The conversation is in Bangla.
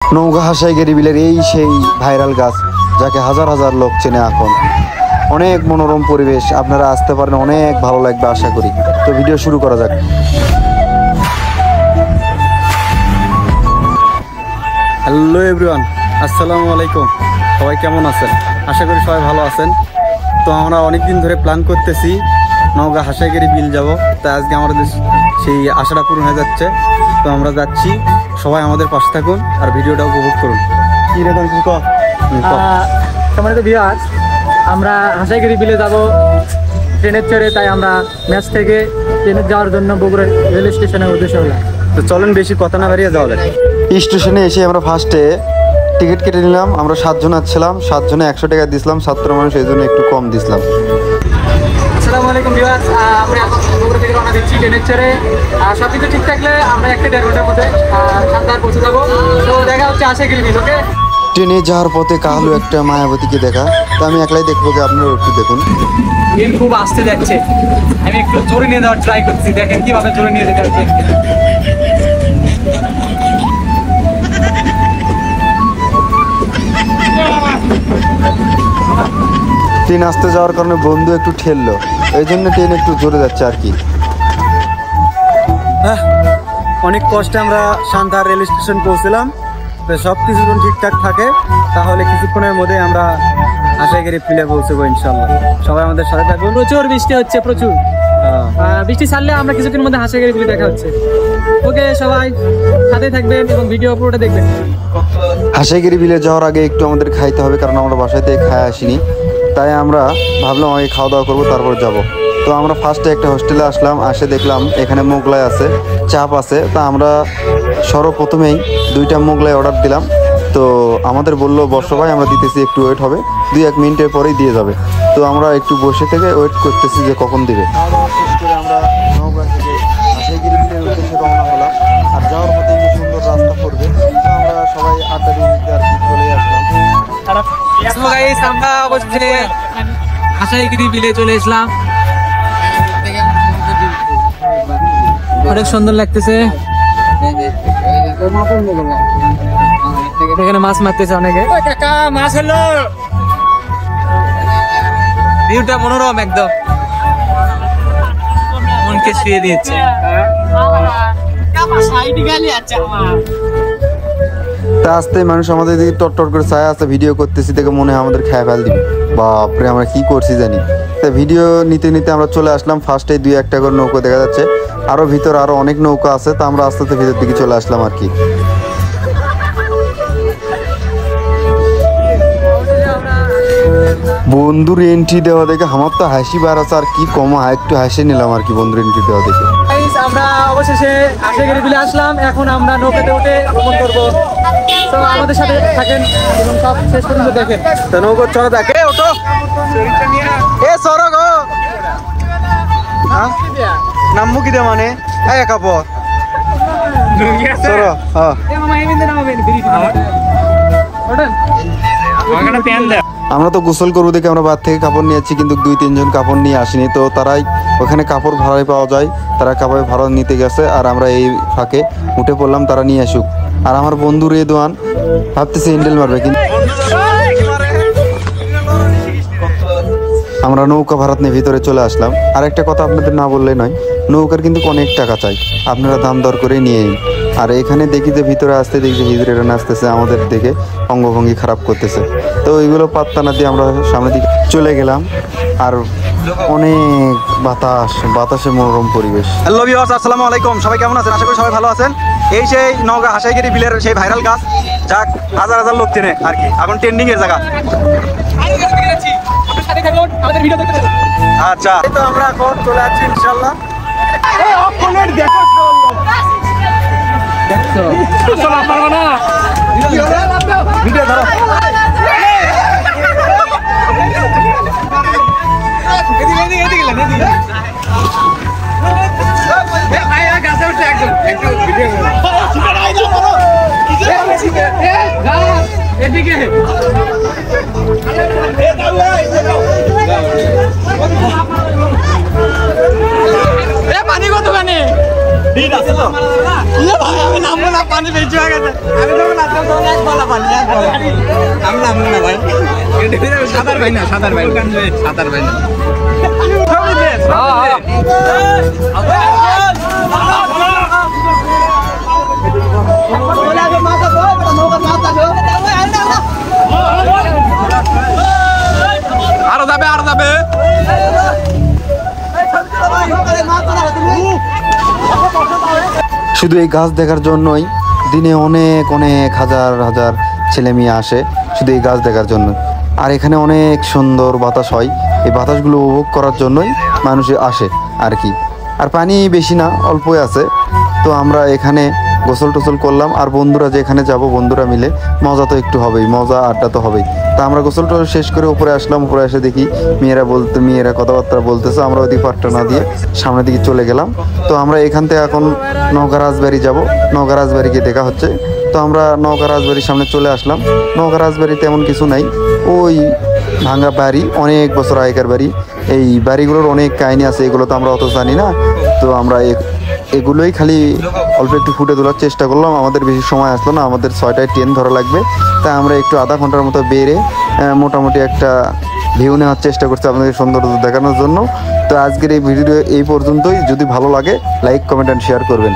নওগাঁ হাসাইগেরি বিলের এই সেই ভাইরাল গাছ, যাকে হাজার হাজার লোক চেনে এখন। অনেক মনোরম পরিবেশ, আপনারা আসতে পারেন, অনেক ভালো লাগবে আশা করি। তো ভিডিও শুরু করা যাক। হ্যালো এভরিওয়ান, আসসালামু আলাইকুম। সবাই কেমন আছেন? আশা করি সবাই ভালো আছেন। তো আমরা অনেক দিন ধরে প্ল্যান করতেছি নওগাঁ হাসাইগেরি বিল যাব। তাই আজকে আমাদের সেই আশাটা পূরণ হয়ে যাচ্ছে। তো আমরা যাচ্ছি, সবাই আমাদের পাশে থাকুন আর ভিডিওটা উপভোগ করুন। কি রে সম্মানিত ভিউয়ার্স, আমরা হাসাইগেরি বিলে যাব ট্রেনের চড়ে। তাই আমরা ম্যাচ থেকে ট্রেনে যাওয়ার জন্য বগুড়া রেল স্টেশনের উদ্দেশ্যে হলাম। তো চলেন বেশি কথা না বাড়িয়ে যাওয়া যায়। স্টেশনে এসে আমরা ফার্স্টে টিকিট কেটে নিলাম। আমরা 7 জন আসছিলাম, 7 জনে 100 টাকা দিয়েছিলাম। ছাত্র মানুষ এই জন্য একটু কম দিয়েছিলাম। আসসালামু আলাইকুম ভিউয়ার্স, আমরা এখন বগুড়া থেকে রওনা দিচ্ছি ট্রেনের চড়ে। সব কিছু ঠিক থাকলে আমরা 1-1.5 ঘন্টার মধ্যে সান্তাহার পৌঁছে যাবো। তো দেখা হচ্ছে হাসাইগেরি বিল। ওকে, ট্রেনে যাওয়ার পথে কালো একটা মায়াবতীকে দেখা। তো আমি একলাই দেখবো, আপনারা একটু দেখুন। ট্রেন খুব আসতে যাচ্ছে, আমি একটু জোরে নিয়ে যাওয়ার ট্রাই করছি। দেখেন কিভাবে জোরে নিয়ে যেতে হচ্ছে। ট্রেন আসতে যাওয়ার কারণে বন্ধু একটু ঠেললো, এই জন্য ট্রেন একটু জোরে যাচ্ছে আর কি। অনেক কষ্টে আমরা সান্তাহার রেল স্টেশন পৌঁছলাম। তো সব কিছু যখন ঠিকঠাক থাকে তাহলে কিছুক্ষণের মধ্যে আমরা হাসাইগেরি বিলে পৌঁছবো ইনশাল্লাহ। সবাই আমাদের সাথে থাকবেন। প্রচুর বৃষ্টি হচ্ছে, প্রচুর বৃষ্টি ছাড়লে আমরা কিছুক্ষণের মধ্যে হাসাইগেরি বিলে দেখা হচ্ছে। ওকে, সবাই সাথে থাকবেন এবং ভিডিও পুরোটা দেখবেন। হাসাইগেরি বিলে যাওয়ার আগে একটু আমাদের খাইতে হবে, কারণ আমরা বাসায় থেকে খায় আসিনি। তাই আমরা ভাবলাম আগে খাওয়া দাওয়া করবো, তারপর যাব। তো আমরা ফার্স্টে একটা হোস্টেলে আসলাম, আসে দেখলাম এখানে মোগলাই আছে, চাপ আছে। তা আমরা সর্বপ্রথমেই 2টা মোগলাই অর্ডার দিলাম। তো আমাদের বললো বসো ভাই, আমরা দিতেছি, একটু ওয়েট হবে, 2-1 মিনিটের পরেই দিয়ে যাবে। তো আমরা একটু বসে থেকে ওয়েট করতেছি যে কখন দিবে। শেষ করে আমরা নওগাঁ থেকে হাসাইগেরি বিলের উদ্দেশ্যে রওনা হলাম। আর যাওয়ার পথে একটু সুন্দর রাস্তা পড়বে, তো আমরা সবাই আড্ডা দিতে আর কি চলে আসলাম। আমরা অবশ্যই হাসাইগেরি বিলে চলে আসলাম। অনেক সুন্দর লাগতেছে। এখানে মাছ মারতেছে অনেকে। মাছ হলো, ভিউটা মনোরম, একদম মনকে ছুঁয়ে দিয়েছে। তা আসতে মানুষ আমাদের দিকে টট্টর করে ছায়া আছে, ভিডিও করতেছি দেখে মনে হয় আমাদের খেয়ে ফেল দিবে। বাপরে, আমরা কি করছি জানি। তা ভিডিও নিতে নিতে আমরা চলে আসলাম। ফার্স্টে 2-1টা করে নৌকা দেখা যাচ্ছে, আরো ভিতরে আরো অনেক নৌকা আছে। তা আমরা আস্তে আস্তে ভিতর দিকে চলে আসলাম আর কি। বন্ধুর এন্ট্রি দেওয়া দেখে আমার তো হাসি বার আছে, আর কি কম, একটু হাসি নিলাম আর কি বন্ধুর এন্ট্রি দেওয়া দেখে। আমরা অবশেষে হাসাইগেরি বিলে আসলাম। এখন আমরা নৌকাতে উঠে ভ্রমণ করবো। তো আমাদের সাথে থাকেন এবং সব শেষ পর্যন্ত দেখেন। তো নৌকা চড়া দেখে ওঠো, এ সর গো নামবো কি দে মানে কাপড় সরো। হ্যাঁ, আমরা তো গোসল করবো দেখে আমরা বাদ থেকে কাপড় নিয়েছি, কিন্তু 2-3 জন কাপড় নিয়ে আসিনি। তো তারাই ওখানে কাপড় ভাড়ায় পাওয়া যায়, তারা কাপড় ভাড়া নিতে গেছে। আর আমরা এই ফাঁকে উঠে পড়লাম, তারা নিয়ে আসুক। আর আমার বন্ধু রেদওয়ান ভাবতেছে হ্যান্ডেল মারবে, কিন্তু আমরা নৌকা ভাড়া নিয়ে ভিতরে চলে আসলাম। আর একটা কথা আপনাদের না বললে নয়, নৌকার কিন্তু অনেক টাকা চাই, আপনারা দাম দর করে নিয়ে নিন। আর এখানে দেখি যে ভিতরে আসতে দেখি যে হিজড়েরা নাচতেছে, আমাদের দেখে অঙ্গভঙ্গি খারাপ করতেছে। তো ওইগুলো পাত্তা না দিয়ে আমরা সামনের দিকে চলে গেলাম। আর অনেক বাতাসে মনোরম পরিবেশ। হ্যালো ভিউয়ার্স, আসসালামু আলাইকুম। সবাই কেমন আছেন? আশা করি সবাই ভালো আছেন। এই সেই নওগাঁ হাসাইগেরি বিলের সেই ভাইরাল গাছ, যা হাজার হাজার লোক চেনে আর কি, এখন ট্রেন্ডিং এর জায়গা। আচ্ছা, তো আমরা এখন চলে আসছি ইনশাআল্লাহ। ভিডিও ধরো। এদিকে পানি কতখানি আমি নামবো না, পানি বেশি হয়ে গেছে। আমি যখন আসলাম তখন এক বলা পানি, এক বলা। আমি নামবো না ভাই। সাঁতার ভাই না, সাঁতার ভাই না। আরো যাবে, আরো যাবে। শুধু এই গাছ দেখার জন্যই দিনে অনেক অনেক হাজার হাজার ছেলে মেয়ে আসে শুধু এই গাছ দেখার জন্য। আর এখানে অনেক সুন্দর বাতাস হয়, এই বাতাসগুলো উপভোগ করার জন্যই মানুষ আসে আর কি। আর পানি বেশি না, অল্পই আছে। তো আমরা এখানে গোসল টোসল করলাম, আর বন্ধুরা যেখানে যাব বন্ধুরা মিলে মজা তো একটু হবেই, মজা আড্ডা তো হবেই। তা আমরা গোসল টোসল শেষ করে উপরে আসলাম। উপরে এসে দেখি মেয়েরা কথাবার্তা বলতেছে। আমরা ওদিকে পাট্টা না দিয়ে সামনের দিকে চলে গেলাম। তো আমরা এখান থেকে এখন নওগাঁ রাজবাড়ি যাব, নওগাঁ রাজবাড়িকে দেখা হচ্ছে। তো আমরা নওগাঁ রাজবাড়ির সামনে চলে আসলাম। নওগাঁ রাজবাড়িতে এমন কিছু নাই, ওই ভাঙা বাড়ি, অনেক বছর আগেকার বাড়ি। এই বাড়িগুলোর অনেক কাহিনী আছে, এগুলো তো আমরা অত জানি না। তো আমরা এগুলোই খালি অল্প একটু ফুটে তোলার চেষ্টা করলাম। আমাদের বেশি সময় আসলো না, আমাদের 6টায় ট্রেন ধরা লাগবে। তাই আমরা একটু আধা ঘন্টার মতো বেড়ে মোটামুটি একটা ভিউ নেওয়ার চেষ্টা করছি আপনাদের সৌন্দর্য দেখানোর জন্য। তো আজকের এই ভিডিও এই পর্যন্তই। যদি ভালো লাগে লাইক, কমেন্ট অ্যান্ড শেয়ার করবেন।